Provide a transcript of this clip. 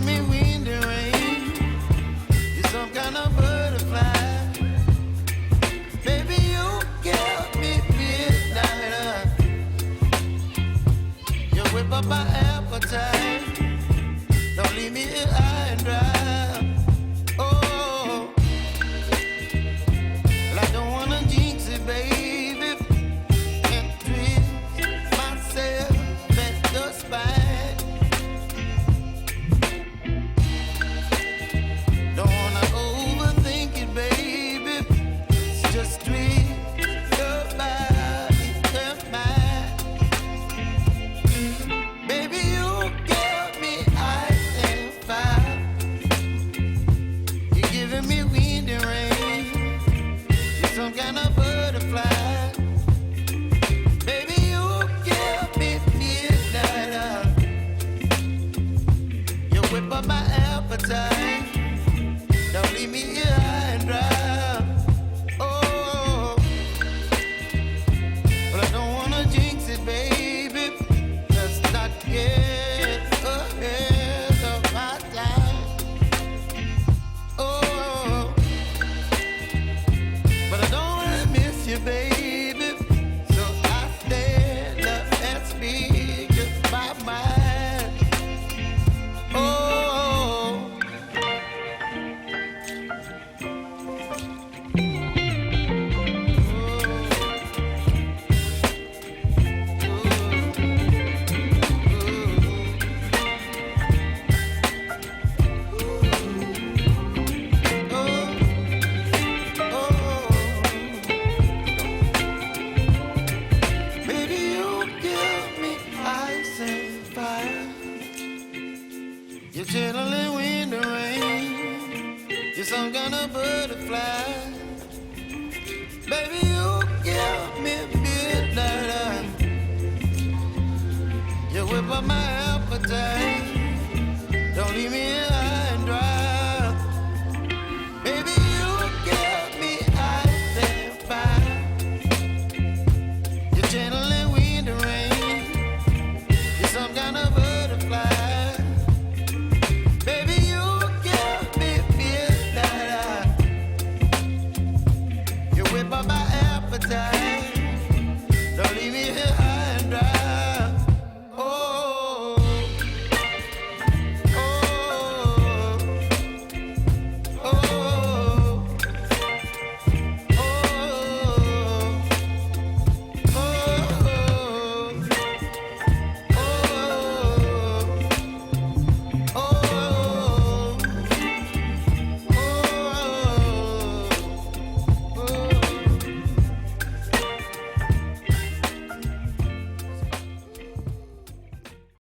giving me wind and rain. You're some kind of butterfly. Baby, you give me midnight. You whip up my appetite. Don't leave me here high and dry. Oh, well, I don't wanna jinx it, baby, and twist myself at the spine. Don't wanna overthink it, baby. It's just twist your body and mine. Baby, you give me ice and fire. You're giving me wind and rain. You're some kind of butterfly. Baby, you give me midnight. You whip up my appetite. Don't leave me here high and dry. Oh, but I don't wanna jinx it, baby. Let's not get ahead of my time. Oh, but I don't wanna miss you, baby. So I stand up and speak just my mind. Oh. Baby, you give me ice and fire. You're chilling wind and rain. You're some kind of butterfly. Baby, you give me midnight. You whip up my appetite.